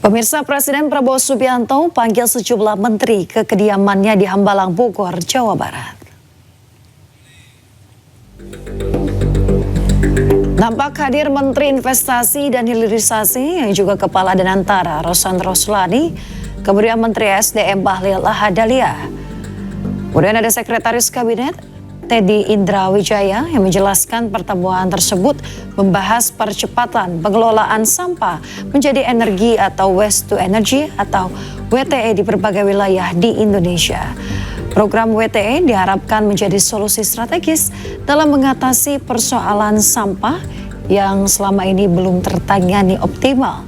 Pemirsa, Presiden Prabowo Subianto panggil sejumlah menteri ke kediamannya di Hambalang, Bogor, Jawa Barat. Nampak hadir Menteri Investasi dan Hilirisasi yang juga Kepala Danantara Rosandro Roslani, kemudian Menteri SDM Bahlil Lahadalia. Kemudian ada Sekretaris Kabinet Teddy Indra Wijaya yang menjelaskan pertemuan tersebut membahas percepatan pengelolaan sampah menjadi energi atau waste to energy atau WTE di berbagai wilayah di Indonesia. Program WTE diharapkan menjadi solusi strategis dalam mengatasi persoalan sampah yang selama ini belum tertangani optimal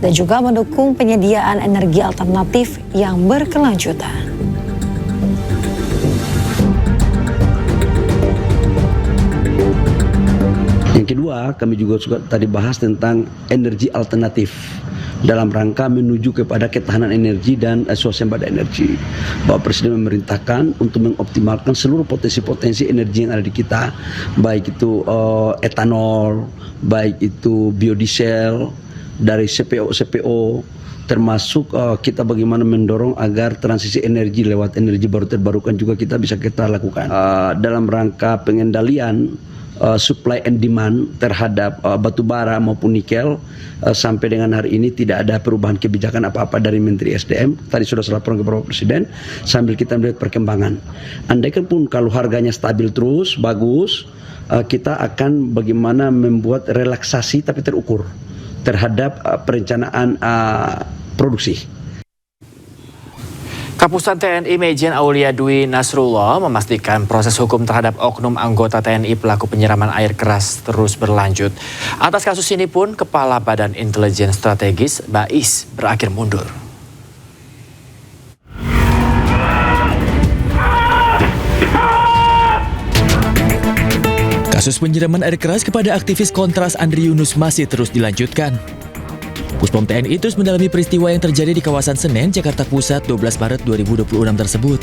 dan juga mendukung penyediaan energi alternatif yang berkelanjutan. Yang kedua, kami juga tadi bahas tentang energi alternatif dalam rangka menuju kepada ketahanan energi dan swasembada energi. Bapak Presiden memerintahkan untuk mengoptimalkan seluruh potensi-potensi energi yang ada di kita, baik itu etanol, baik itu biodiesel, dari CPO, termasuk kita bagaimana mendorong agar transisi energi lewat energi baru terbarukan juga kita lakukan. Dalam rangka pengendalian supply and demand terhadap batu bara maupun nikel, sampai dengan hari ini tidak ada perubahan kebijakan apa-apa dari Menteri SDM. Tadi sudah saya laporkan ke Bapak Presiden sambil kita melihat perkembangan. Andaikan pun kalau harganya stabil terus bagus, kita akan bagaimana membuat relaksasi tapi terukur terhadap perencanaan produksi. Kapustan TNI Majen Aulia Dwi Nasrullah memastikan proses hukum terhadap oknum anggota TNI pelaku penyiraman air keras terus berlanjut. Atas kasus ini pun, Kepala Badan Intelijen Strategis BAIS berakhir mundur. Kasus penyiraman air keras kepada aktivis Kontras Andri Yunus masih terus dilanjutkan. Puspom TNI terus mendalami peristiwa yang terjadi di kawasan Senen, Jakarta Pusat 12 Maret 2026 tersebut.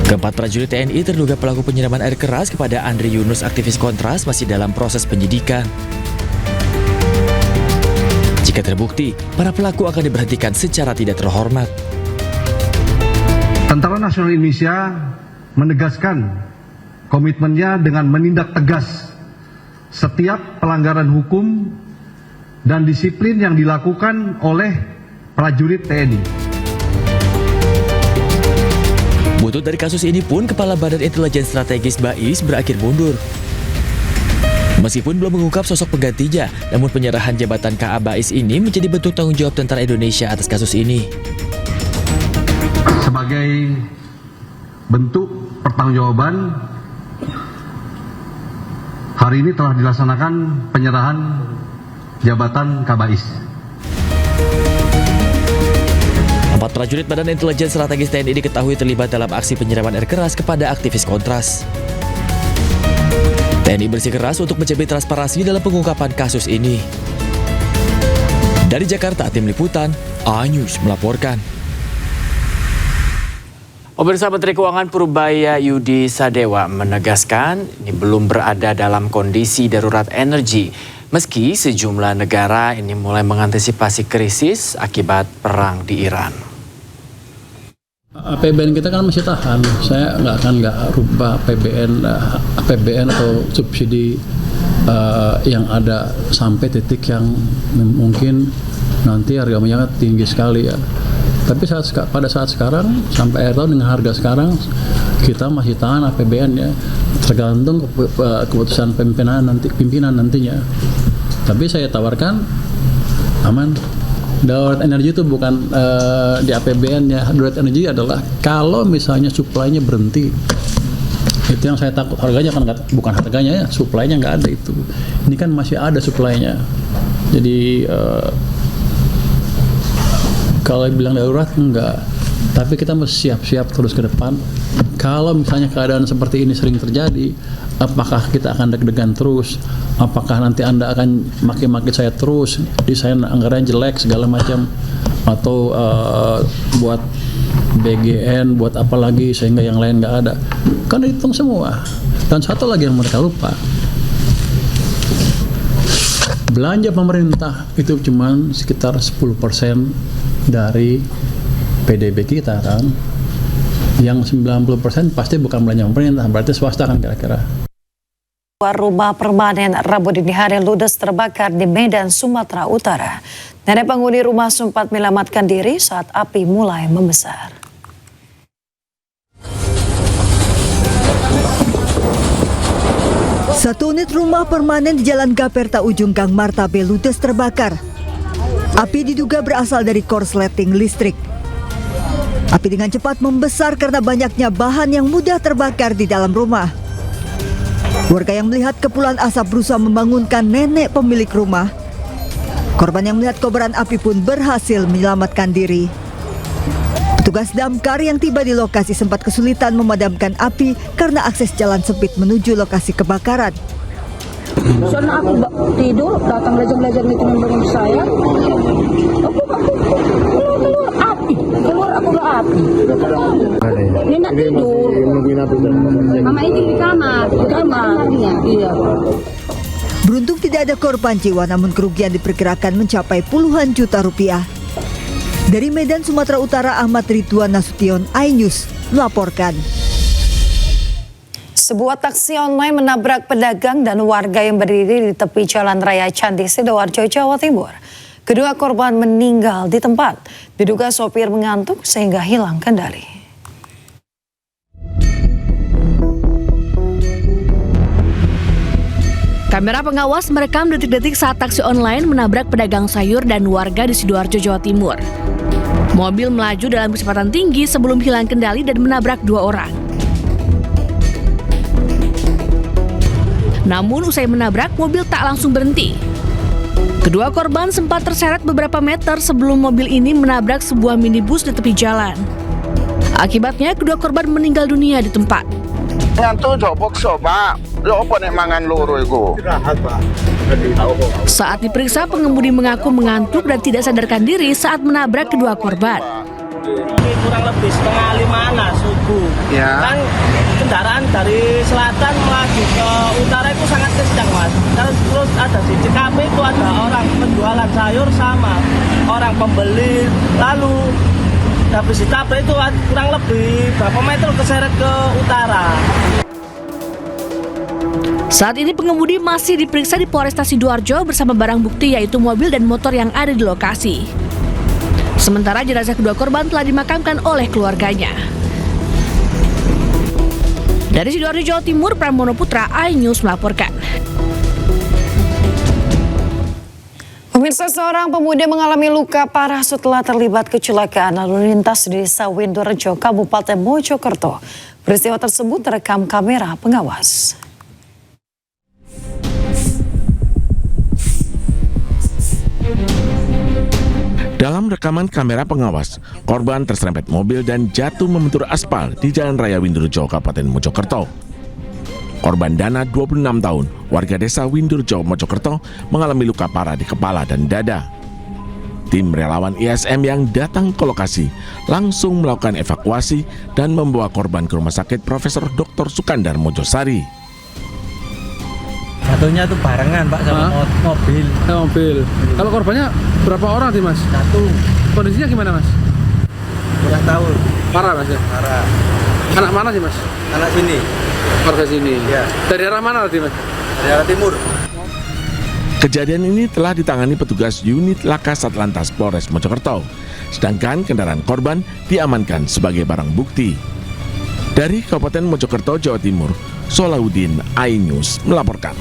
Keempat prajurit TNI terduga pelaku penyiraman air keras kepada Andri Yunus aktivis Kontras masih dalam proses penyidikan. Jika terbukti, para pelaku akan diberhentikan secara tidak terhormat. Tentara Nasional Indonesia menegaskan komitmennya dengan menindak tegas setiap pelanggaran hukum dan disiplin yang dilakukan oleh prajurit TNI. Butut dari kasus ini pun, Kepala Badan Intelijen Strategis BAIS berakhir mundur. Meskipun belum mengungkap sosok penggantinya, namun penyerahan jabatan KA BAIS ini menjadi bentuk tanggung jawab tentara Indonesia atas kasus ini. Sebagai bentuk pertanggungjawaban, hari ini telah dilaksanakan penyerahan jabatan KBAIS. 4 prajurit Badan Intelijen Strategis TNI diketahui terlibat dalam aksi penyiraman air keras kepada aktivis Kontras. TNI bersikeras untuk menjamin transparansi dalam pengungkapan kasus ini. Dari Jakarta, Tim Liputan, A-News melaporkan. Pemirsa, Menteri Keuangan Purbaya Yudi Sadewa menegaskan ini belum berada dalam kondisi darurat energi. Meski sejumlah negara ini mulai mengantisipasi krisis akibat perang di Iran. APBN kita kan masih tahan. Saya nggak rubah APBN atau subsidi yang ada sampai titik yang mungkin nanti harga minyak tinggi sekali ya. Tapi pada saat sekarang sampai akhir tahun dengan harga sekarang kita masih tahan APBN ya, tergantung keputusan pimpinan nantinya. Tapi saya tawarkan aman. Darurat energi itu bukan di APBN ya. Darurat energi adalah kalau misalnya supply-nya berhenti. Itu yang saya takut, harganya kan bukan harganya ya, supply-nya nggak ada itu. Ini kan masih ada supply-nya. Jadi kalau bilang darurat enggak, tapi kita mesti siap-siap terus ke depan. Kalau misalnya keadaan seperti ini sering terjadi, apakah kita akan deg-degan terus? Apakah nanti Anda akan maki-maki saya terus? Desain anggaran jelek segala macam, atau buat BGN, buat apa lagi sehingga yang lain nggak ada? Kan dihitung semua. Dan satu lagi yang mereka lupa, belanja pemerintah itu cuma sekitar 10% dari PDB kita kan. Yang 90% pasti bukan belanja pemerintah, berarti swasta kan kira-kira. Rumah permanen Rabu dini hari ludes terbakar di Medan, Sumatera Utara. Nenek penghuni rumah sempat menyelamatkan diri saat api mulai membesar. Satu unit rumah permanen di Jalan Gaperta Ujung Gang Martabe ludes terbakar. Api diduga berasal dari korsleting listrik. Api dengan cepat membesar karena banyaknya bahan yang mudah terbakar di dalam rumah. Warga yang melihat kepulan asap berusaha membangunkan nenek pemilik rumah. Korban yang melihat kobaran api pun berhasil menyelamatkan diri. Petugas damkar yang tiba di lokasi sempat kesulitan memadamkan api karena akses jalan sempit menuju lokasi kebakaran. Soalnya aku tidur, datang legend-legend itu membangun saya. Aku keluar api, keluar api. Ini nak tidur. Mama ini di kamar, Iya. Beruntung tidak ada korban jiwa, namun kerugian diperkirakan mencapai puluhan juta rupiah. Dari Medan, Sumatera Utara, Ahmad Ridwan Nasution, iNews melaporkan. Sebuah taksi online menabrak pedagang dan warga yang berdiri di tepi Jalan Raya Candi Sidoarjo, Jawa Timur. Kedua korban meninggal di tempat. Diduga sopir mengantuk sehingga hilang kendali. Kamera pengawas merekam detik-detik saat taksi online menabrak pedagang sayur dan warga di Sidoarjo, Jawa Timur. Mobil melaju dalam kecepatan tinggi sebelum hilang kendali dan menabrak dua orang. Namun usai menabrak, mobil tak langsung berhenti. Kedua korban sempat terseret beberapa meter sebelum mobil ini menabrak sebuah minibus di tepi jalan. Akibatnya, kedua korban meninggal dunia di tempat. Ngantuk jopok soba, lo apa nek mangan loro iku? Saat diperiksa, pengemudi mengaku mengantuk dan tidak sadarkan diri saat menabrak kedua korban. Kurang lebih setengah 5 subuh. Ya. Kan kendaraan dari selatan melaju ke utara itu sangat kencang, Mas. Terus ada di Cikampek itu ada orang penjualan sayur sama orang pembeli. Lalu habis ditabrak itu kurang lebih berapa meter keseret ke utara. Saat ini pengemudi masih diperiksa di Polresta Sidoarjo bersama barang bukti yaitu mobil dan motor yang ada di lokasi. Sementara jenazah kedua korban telah dimakamkan oleh keluarganya. Dari Sidoarjo, Jawa Timur, Pramono Putra, iNews melaporkan. Pemirsa, seorang pemuda mengalami luka parah setelah terlibat kecelakaan lalu lintas di Desa Windorejo, Kabupaten Mojokerto. Peristiwa tersebut terekam kamera pengawas. Dalam rekaman kamera pengawas, korban terserempet mobil dan jatuh membentur aspal di Jalan Raya Windorejo, Kabupaten Mojokerto. Korban Dana, 26 tahun, warga desa Windorejo, Mojokerto, mengalami luka parah di kepala dan dada. Tim relawan ISM yang datang ke lokasi langsung melakukan evakuasi dan membawa korban ke Rumah Sakit Profesor Dr. Sukandar Mojosari. Jatuhnya tuh barengan, Pak, sama mobil. Mobil. Kalau korbannya berapa orang sih, Mas? Satu. Kondisinya gimana, Mas? Kurang tahu. Parah, Mas ya? Parah. Anak mana sih, Mas? Anak sini. Warga sini. Ya. Dari arah mana tadi, Mas? Dari arah timur. Kejadian ini telah ditangani petugas unit Laka Satlantas Polres Mojokerto. Sedangkan kendaraan korban diamankan sebagai barang bukti. Dari Kabupaten Mojokerto, Jawa Timur, Solahuddin, iNews melaporkan.